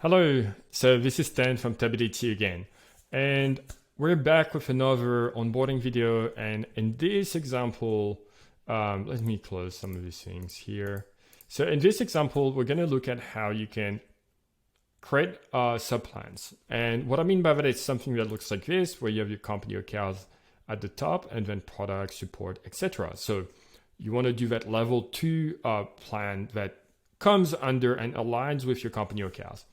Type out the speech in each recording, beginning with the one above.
Hello, so this is Dan from Tability again, and we're back with another onboarding video. And in this example, let me close some of these things here. So in this example, we're going to look at how you can create subplans. And what I mean by that is something that looks like this, where you have your company OKRs at the top and then product, support, etc. So you want to do that level 2 plan that comes under and aligns with your company OKRs.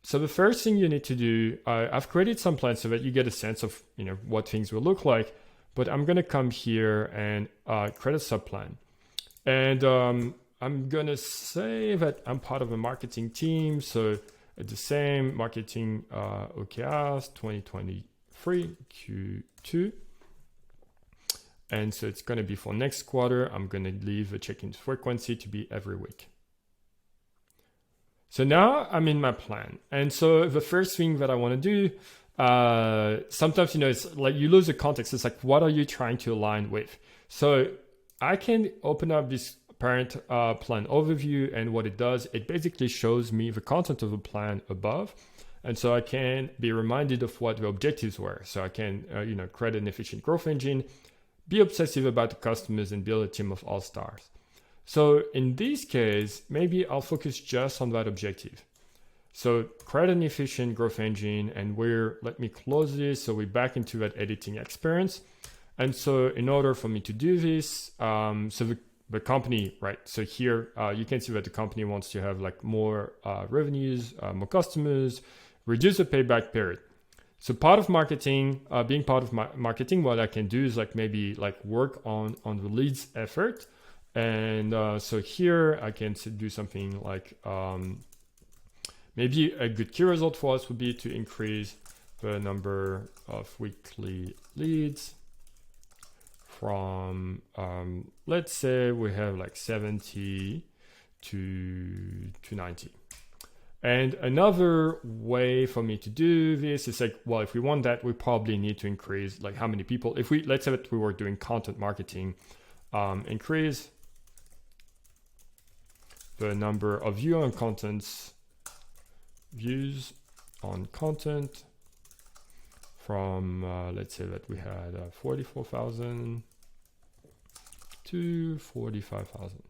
So the first thing you need to do, I've created some plans so that you get a sense of what things will look like, but I'm going to come here and create a subplan. And I'm going to say that I'm part of a marketing team. So it's the same marketing OKRs 2023 Q2. And so it's going to be for next quarter. I'm going to leave the check-in frequency to be every week. So now I'm in my plan. And so the first thing that I want to do, sometimes, it's like you lose the context. It's like, what are you trying to align with? So I can open up this parent plan overview, and what it does, it basically shows me the content of the plan above. And so I can be reminded of what the objectives were. So I can, create an efficient growth engine, be obsessive about the customers, and build a team of all stars. So in this case, maybe I'll focus just on that objective. So create an efficient growth engine, and let me close this. So we're back into that editing experience. And so in order for me to do this, so the company, right? So here you can see that the company wants to have like more revenues, more customers, reduce the payback period. So part of marketing, being part of marketing, what I can do is maybe work on the leads effort. And so here I can do something like maybe a good key result for us would be to increase the number of weekly leads from, let's say we have 70 to 90. And another way for me to do this is well, if we want that, we probably need to increase how many people. If let's say that we were doing content marketing, increase the number of views on content from, let's say that we had 44,000 to 45,000.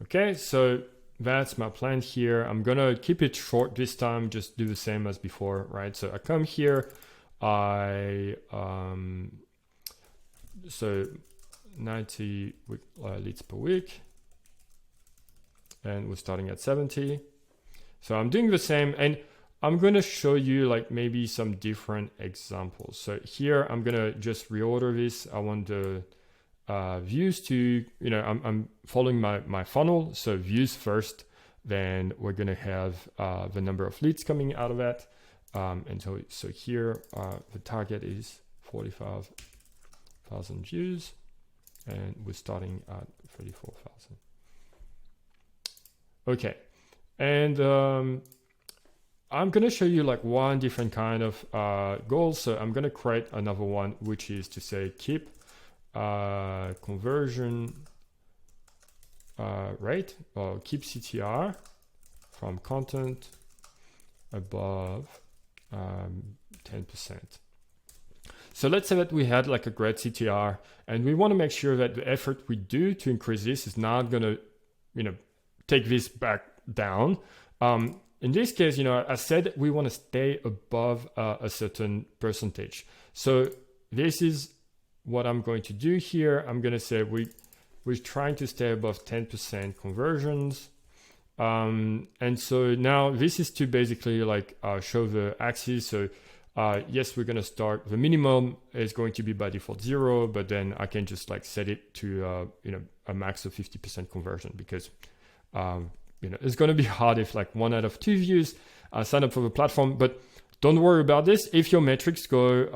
Okay, so that's my plan here. I'm gonna keep it short this time, just do the same as before, right? So I come here, so 90 leads per week. And we're starting at 70. So I'm doing the same, and I'm going to show you maybe some different examples. So here I'm going to just reorder this. I want the views to, I'm following my funnel. So views first, then we're going to have the number of leads coming out of that. And so here the target is 45,000 views, and we're starting at 34,000. Okay, and I'm going to show you one different kind of goal. So I'm going to create another one, which is to say keep conversion rate, or keep CTR from content above 10%. So let's say that we had a great CTR, and we want to make sure that the effort we do to increase this is not going to, take this back down. In this case, I said we want to stay above a certain percentage. So this is what I'm going to do here. I'm going to say we're trying to stay above 10% conversions. And so now this is to basically show the axis. So yes, we're going to start. The minimum is going to be by default 0, but then I can just set it to a max of 50% conversion, because it's going to be hard if 1 out of 2 views sign up for the platform. But don't worry about this. If your metrics go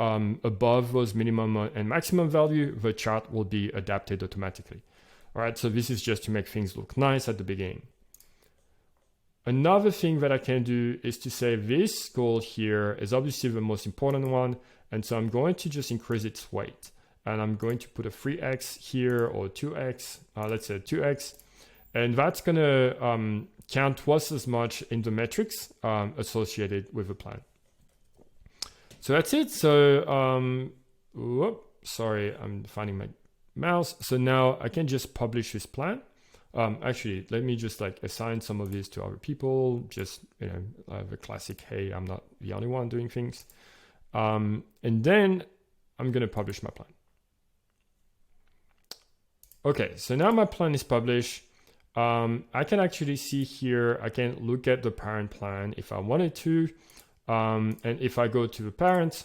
above those minimum and maximum value, the chart will be adapted automatically. All right, so this is just to make things look nice at the beginning. Another thing that I can do is to say this goal here is obviously the most important one. And so I'm going to just increase its weight. And I'm going to put a 3x here, or 2x, let's say 2x. And that's going to count twice as much in the metrics associated with the plan. So that's it. So, sorry, I'm finding my mouse. So now I can just publish this plan. Actually, let me just like assign some of these to other people. Just, the classic, hey, I'm not the only one doing things. And then I'm going to publish my plan. Okay, so now my plan is published. I can actually see here, I can look at the parent plan if I wanted to. And if I go to the parent,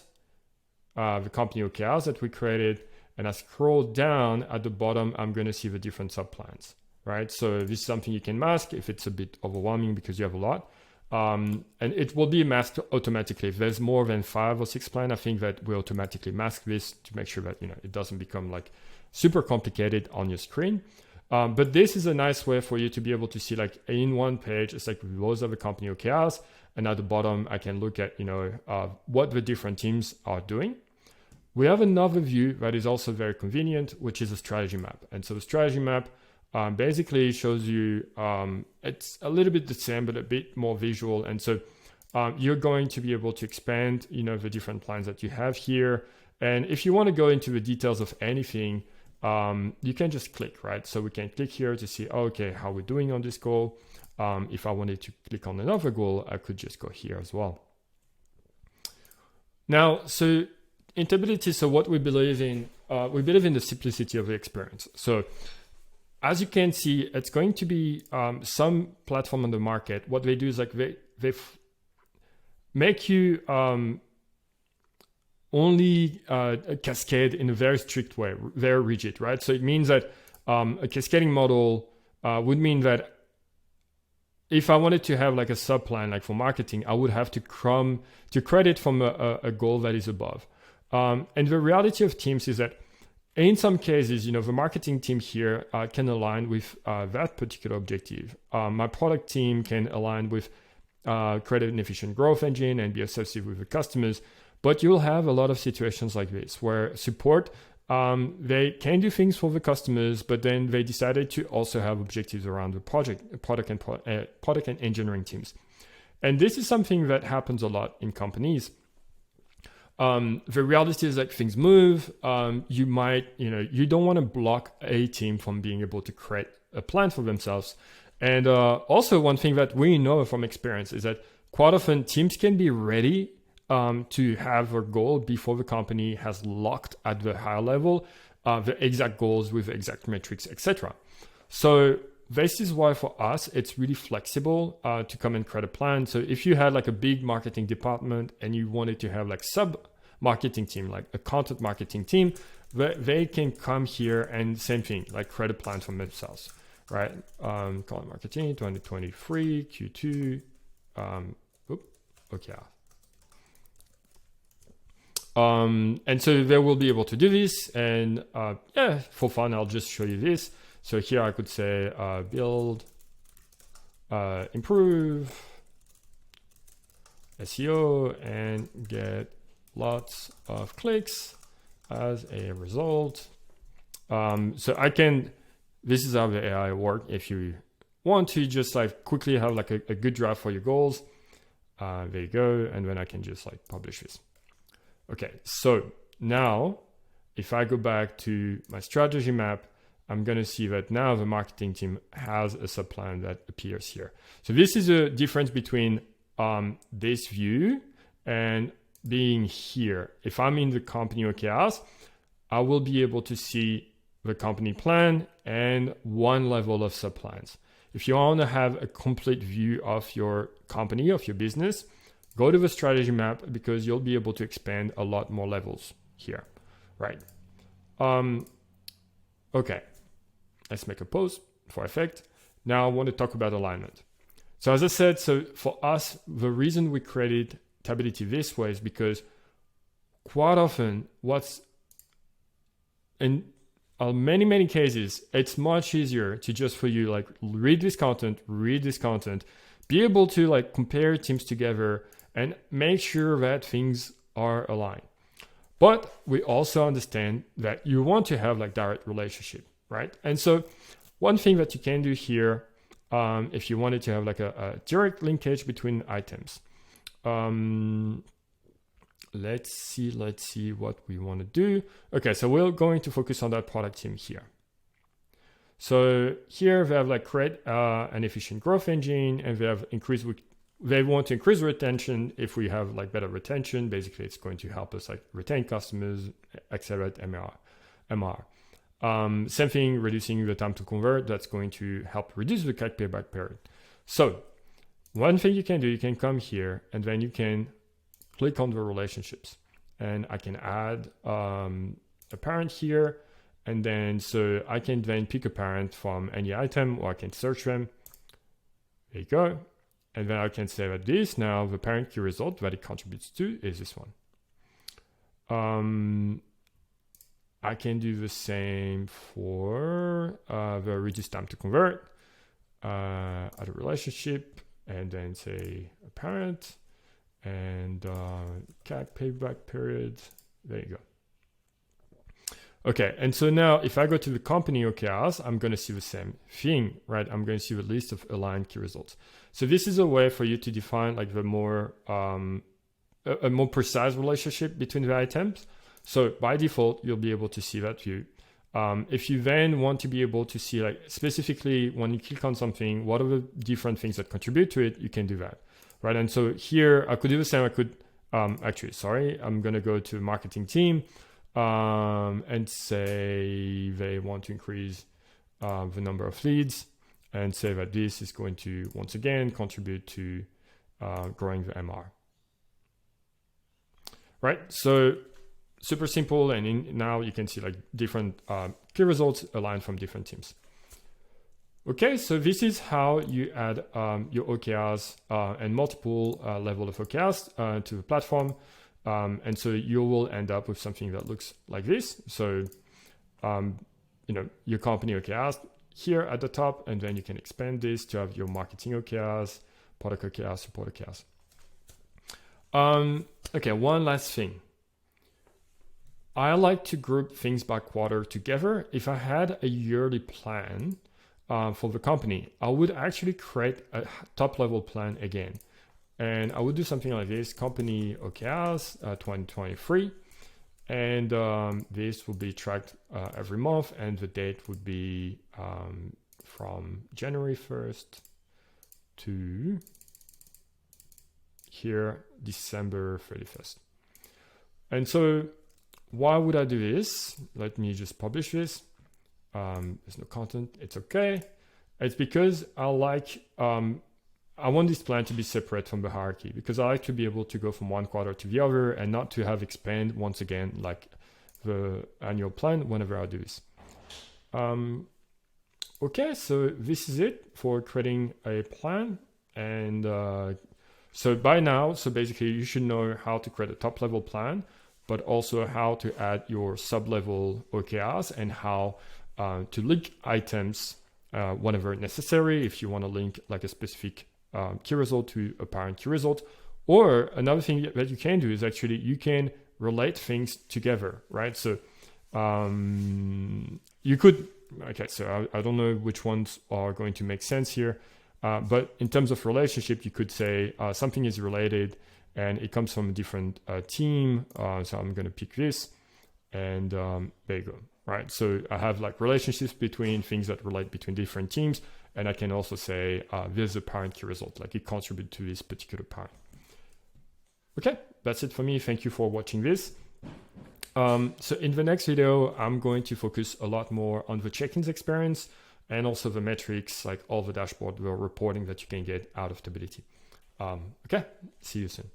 the company OKRs that we created, and I scroll down at the bottom, I'm going to see the different subplans, right? So this is something you can mask if it's a bit overwhelming because you have a lot. And it will be masked automatically. If there's more than 5 or 6 plans, I think that we automatically mask this to make sure that, it doesn't become like super complicated on your screen. But this is a nice way for you to be able to see like in one page, it's like those are the company OKRs. And at the bottom, I can look at, what the different teams are doing. We have another view that is also very convenient, which is a strategy map. And so the strategy map basically shows you, it's a little bit the same, but a bit more visual. And so you're going to be able to expand, the different plans that you have here. And if you want to go into the details of anything, you can just click, right? So we can click here to see, okay, how we're doing on this goal. If I wanted to click on another goal, I could just go here as well. Now, so in Tability, so what we believe in the simplicity of the experience. So as you can see, it's going to be some platform on the market. What they do is like they make you only cascade in a very strict way, very rigid, right? So it means that a cascading model would mean that if I wanted to have like a subplan, like for marketing, I would have to credit from a goal that is above. And the reality of teams is that in some cases, the marketing team here can align with that particular objective. My product team can align with create an efficient growth engine and be associated with the customers. But you'll have a lot of situations like this where support, they can do things for the customers, but then they decided to also have objectives around the product and engineering teams. And this is something that happens a lot in companies. The reality is like things move. You might, you don't want to block a team from being able to create a plan for themselves. And also one thing that we know from experience is that quite often teams can be ready to have a goal before the company has locked at the higher level the exact goals with the exact metrics, etc. So this is why for us, it's really flexible to come and create a plan. So if you had like a big marketing department and you wanted to have like sub-marketing team, like a content marketing team, they can come here and same thing, like create a plan for themselves, right? Content marketing 2023, Q2, okay. And so they will be able to do this. And for fun, I'll just show you this. So here I could say build, improve SEO and get lots of clicks as a result. So I can, this is how the AI work. If you want to just like quickly have like a good draft for your goals, there you go. And then I can just like publish this. Okay, so now if I go back to my strategy map, I'm going to see that now the marketing team has a subplan that appears here. So this is a difference between this view and being here. If I'm in the company OKRs, I will be able to see the company plan and one level of subplans. If you want to have a complete view of your company, of your business, go to the strategy map because you'll be able to expand a lot more levels here, right? Okay, let's make a pause for effect. Now I want to talk about alignment. So as I said, so for us, the reason we created Tability this way is because quite often in many cases, it's much easier to just for you like read this content, be able to like compare teams together and make sure that things are aligned. But we also understand that you want to have like direct relationship, right? And so one thing that you can do here if you wanted to have like a direct linkage between items. Let's see what we want to do. Okay, so we're going to focus on that product team here. So here they have like create an efficient growth engine, and they have they want to increase retention. If we have like better retention, basically it's going to help us like retain customers, accelerate MR. Same thing, reducing the time to convert. That's going to help reduce the CAC payback period. So one thing you can do, you can come here and then you can click on the relationships, and I can add a parent here. And then, so I can then pick a parent from any item, or I can search them. There you go. And then I can say that this now, the parent key result that it contributes to is this one. I can do the same for the reduced time to convert, add a relationship, and then say a parent, and CAC payback period. There you go. Okay, and so now if I go to the company OKRs, I'm going to see the same thing, right? I'm going to see the list of aligned key results. So this is a way for you to define like the more a more precise relationship between the items. So by default, you'll be able to see that view. If you then want to be able to see like specifically when you click on something, what are the different things that contribute to it, you can do that, right? And so here I could do the same. I could I'm going to go to marketing team. And say they want to increase the number of leads, and say that this is going to once again contribute to growing the MR. Right, so super simple, and now you can see like different key results aligned from different teams. Okay, so this is how you add your OKRs and multiple level of OKRs to the platform. And so you will end up with something that looks like this. So, your company OKRs here at the top, and then you can expand this to have your marketing OKRs, product OKRs, support OKRs. Okay, one last thing. I like to group things by quarter together. If I had a yearly plan for the company, I would actually create a top level plan again. And I would do something like this, company OKRs 2023. And this will be tracked every month, and the date would be from January 1st to here, December 31st. And so why would I do this? Let me just publish this. There's no content, it's okay. It's because I want this plan to be separate from the hierarchy, because I like to be able to go from one quarter to the other and not to have expand once again like the annual plan whenever I do this. Okay, so this is it for creating a plan. And so by now, so basically you should know how to create a top level plan, but also how to add your sub-level OKRs and how to link items whenever necessary, if you want to link like a specific key result to a parent key result. Or another thing that you can do is actually you can relate things together, right? So you could, okay, so I don't know which ones are going to make sense here, but in terms of relationship, you could say something is related and it comes from a different team. So I'm going to pick this, and there you go, right? So I have like relationships between things that relate between different teams. And I can also say, there's a parent key result, like it contributes to this particular parent. Okay, that's it for me. Thank you for watching this. So in the next video, I'm going to focus a lot more on the check-ins experience and also the metrics, like all the dashboard, the reporting that you can get out of Tability. Okay, see you soon.